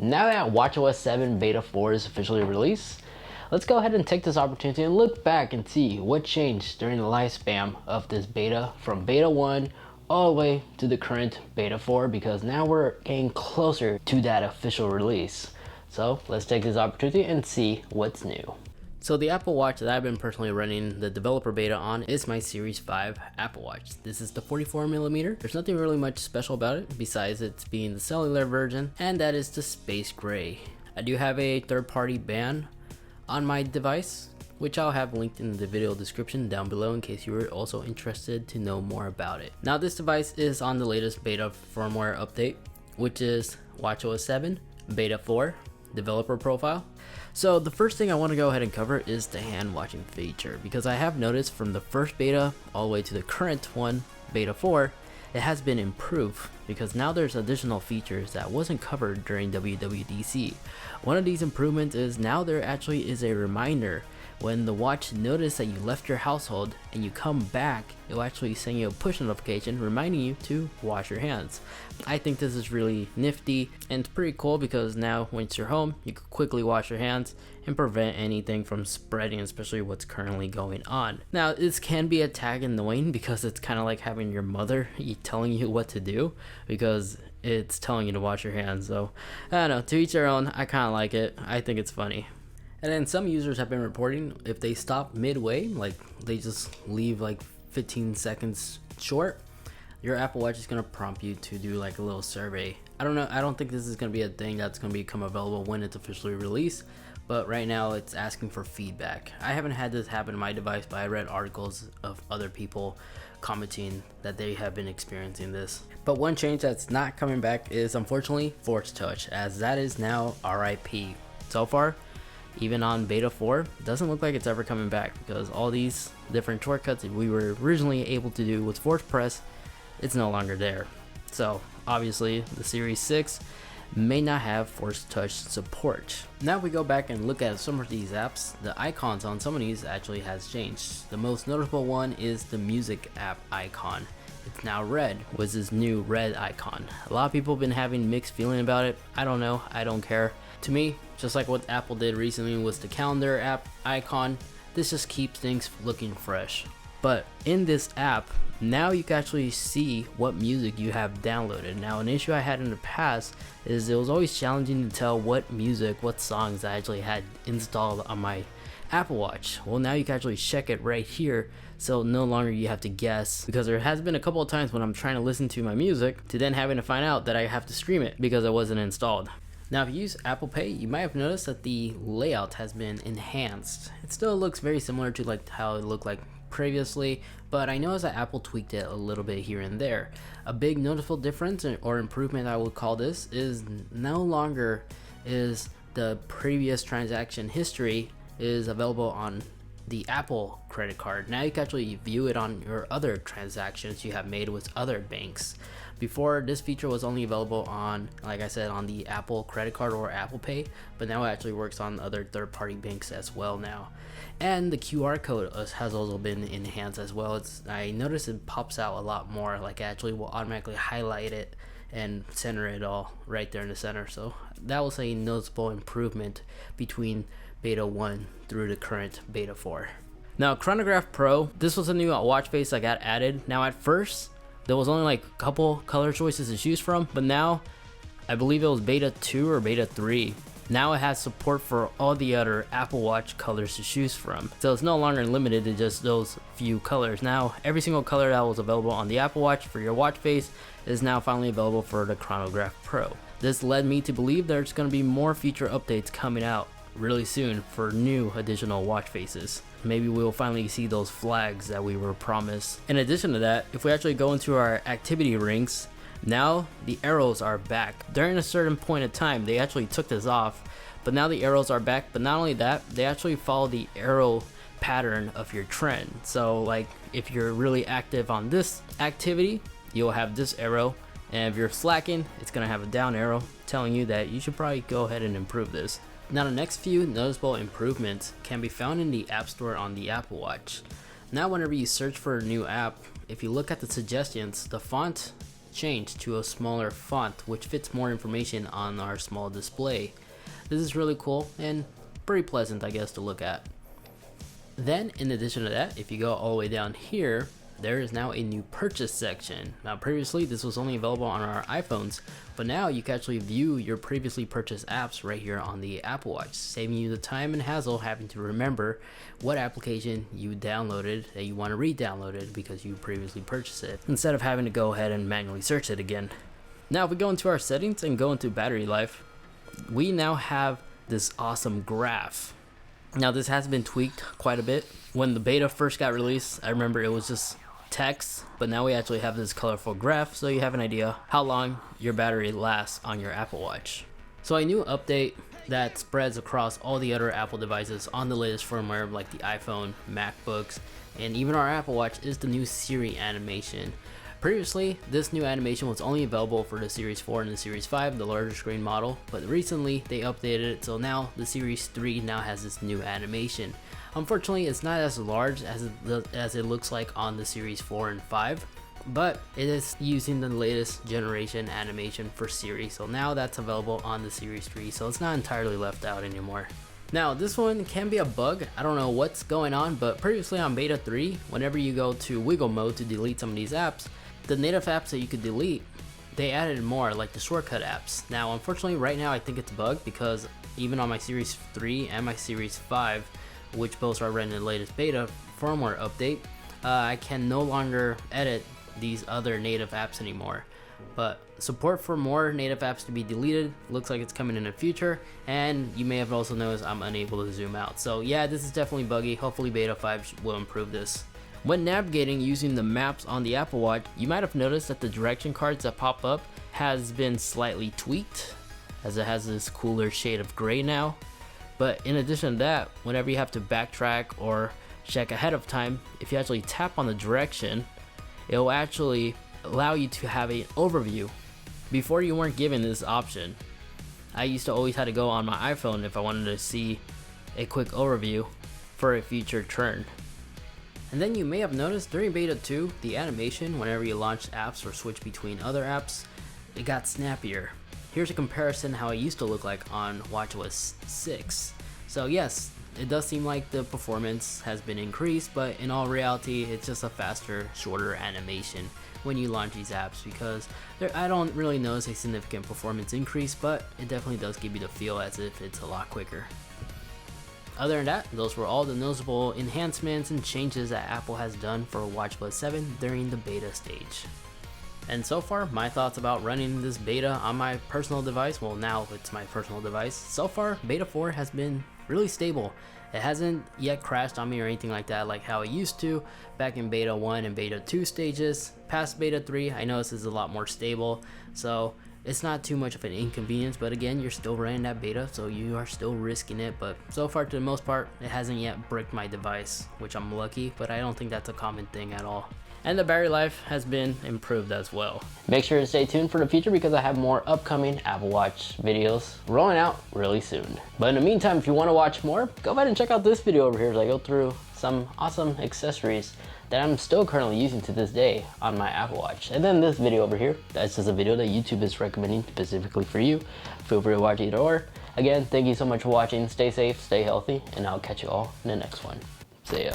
Now that watchOS 7 Beta 4 is officially released, let's go ahead and take this opportunity and look back and see what changed during the lifespan of this beta from Beta 1 all the way to the current Beta 4, because now we're getting closer to that official release. So let's take this opportunity and see what's new. So the Apple Watch that I've been personally running the developer beta on is my Series 5 Apple Watch. This is the 44mm. There's nothing really much special about it besides it being the cellular version, and that is the space gray. I do have a third-party band on my device, which I'll have linked in the video description down below in case you were also interested to know more about it. Now this device is on the latest beta firmware update, which is watchOS 7 Beta 4 developer profile. So the first thing I want to go ahead and cover is the hand watching feature, because I have noticed from the first beta all the way to the current one, Beta 4, it has been improved because now there's additional features that wasn't covered during WWDC. One of these improvements is now there actually is a reminder when the watch notices that you left your household and you come back, it'll actually send you a push notification reminding you to wash your hands. I think this is really nifty and it's pretty cool because now once you're home, you can quickly wash your hands and prevent anything from spreading, especially what's currently going on. Now this can be a tad annoying because it's kind of like having your mother telling you what to do, because it's telling you to wash your hands. So I don't know, to each their own. I kind of like it. I think it's funny. And then some users have been reporting if they stop midway, like they just leave like 15 seconds short, your Apple Watch is going to prompt you to do like a little survey. I don't know, I don't think this is going to be a thing that's going to become available when it's officially released, but right now it's asking for feedback. I haven't had this happen to my device, but I read articles of other people commenting that they have been experiencing this. But one change that's not coming back is unfortunately Force Touch, as that is now RIP. So far, even on Beta 4, it doesn't look like it's ever coming back, because all these different shortcuts that we were originally able to do with Force Press, it's no longer there. So obviously the Series 6 may not have Force Touch support. Now if we go back and look at some of these apps, the icons on some of these actually has changed. The most noticeable one is the music app icon. It's now red with this new red icon. A lot of people have been having mixed feeling about it. I don't know, I don't care. To me, just like what Apple did recently with the calendar app icon, this just keeps things looking fresh. But in this app, now you can actually see what music you have downloaded. Now an issue I had in the past is it was always challenging to tell what music, what songs I actually had installed on my Apple Watch. Well, now you can actually check it right here, so no longer you have to guess, because there has been a couple of times when I'm trying to listen to my music to then having to find out that I have to stream it because it wasn't installed. Now if you use Apple Pay, you might have noticed that the layout has been enhanced. It still looks very similar to like how it looked like previously, but I noticed that Apple tweaked it a little bit here and there. A big noticeable difference or improvement I would call this is no longer is the previous transaction history is available on the Apple credit card. Now you can actually view it on your other transactions you have made with other banks. Before, this feature was only available on, like I said, on the Apple credit card or Apple Pay, but now it actually works on other third-party banks as well now. And the QR code has also been enhanced as well. I noticed it pops out a lot more, like it actually will automatically highlight it and center it all right there in the center. So that was a noticeable improvement between Beta 1 through the current Beta 4. Now Chronograph Pro, this was a new watch face that got added. Now at first, there was only like a couple color choices to choose from, but now I believe it was Beta 2 or Beta 3. Now it has support for all the other Apple Watch colors to choose from. So it's no longer limited to just those few colors. Now every single color that was available on the Apple Watch for your watch face is now finally available for the Chronograph Pro. This led me to believe there's going to be more feature updates coming out really soon for new additional watch faces. Maybe we'll finally see those flags that we were promised. In addition to that, if we actually go into our activity rings, now the arrows are back. During a certain point of time, they actually took this off, but now the arrows are back. But not only that, they actually follow the arrow pattern of your trend. So like if you're really active on this activity, you'll have this arrow, and if you're slacking, it's gonna have a down arrow telling you that you should probably go ahead and improve this. Now the next few noticeable improvements can be found in the App Store on the Apple Watch. Now whenever you search for a new app, if you look at the suggestions, the font changed to a smaller font, which fits more information on our small display. This is really cool and pretty pleasant, I guess, to look at. Then, in addition to that, if you go all the way down here, there is now a new purchase section. Now, previously this was only available on our iPhones, but now you can actually view your previously purchased apps right here on the Apple Watch, saving you the time and hassle having to remember what application you downloaded that you want to re-download because you previously purchased it, instead of having to go ahead and manually search it again. Now, if we go into our settings and go into battery life, we now have this awesome graph. Now, this has been tweaked quite a bit. When the beta first got released, I remember it was just text, but now we actually have this colorful graph, so you have an idea how long your battery lasts on your Apple Watch. So a new update that spreads across all the other Apple devices on the latest firmware, like the iPhone, MacBooks, and even our Apple Watch, is the new Siri animation. Previously, this new animation was only available for the Series 4 and the Series 5, the larger screen model, but recently they updated it, so now the Series 3 now has this new animation. Unfortunately, it's not as large as it looks like on the Series 4 and 5, but it is using the latest generation animation for Siri, so now that's available on the Series 3, so it's not entirely left out anymore. Now, this one can be a bug. I don't know what's going on, but previously on beta 3, whenever you go to wiggle mode to delete some of these apps, the native apps that you could delete, they added more, like the shortcut apps. Now, unfortunately, right now I think it's a bug because even on my Series 3 and my Series 5, which both are running the latest beta firmware update, I can no longer edit these other native apps anymore. But support for more native apps to be deleted looks like it's coming in the future, and you may have also noticed I'm unable to zoom out. So yeah, this is definitely buggy. Hopefully beta 5 will improve this. When navigating using the maps on the Apple Watch, you might have noticed that the direction cards that pop up has been slightly tweaked, as it has this cooler shade of gray now. But in addition to that, whenever you have to backtrack or check ahead of time, if you actually tap on the direction, it will actually allow you to have an overview. Before, you weren't given this option. I used to always have to go on my iPhone if I wanted to see a quick overview for a future turn. And then you may have noticed during beta 2, the animation whenever you launch apps or switch between other apps, it got snappier. Here's a comparison how it used to look like on watchOS 6. So yes, it does seem like the performance has been increased, but in all reality, it's just a faster, shorter animation when you launch these apps, because I don't really notice a significant performance increase, but it definitely does give you the feel as if it's a lot quicker. Other than that, those were all the noticeable enhancements and changes that Apple has done for watchOS 7 during the beta stage. And so far, my thoughts about running this beta on my personal device, well, now it's my personal device. So far, beta 4 has been really stable. It hasn't yet crashed on me or anything like that, like how it used to back in beta 1 and beta 2 stages. Past beta 3, I know this is a lot more stable, so it's not too much of an inconvenience, but again, you're still running that beta, so you are still risking it. But so far, to the most part, it hasn't yet bricked my device, which I'm lucky, but I don't think that's a common thing at all. And the battery life has been improved as well. Make sure to stay tuned for the future because I have more upcoming Apple Watch videos rolling out really soon. But in the meantime, if you want to watch more, go ahead and check out this video over here as I go through some awesome accessories that I'm still currently using to this day on my Apple Watch. And then this video over here, that's just a video that YouTube is recommending specifically for you. Feel free to watch either or. Again, thank you so much for watching. Stay safe, stay healthy, and I'll catch you all in the next one. See ya.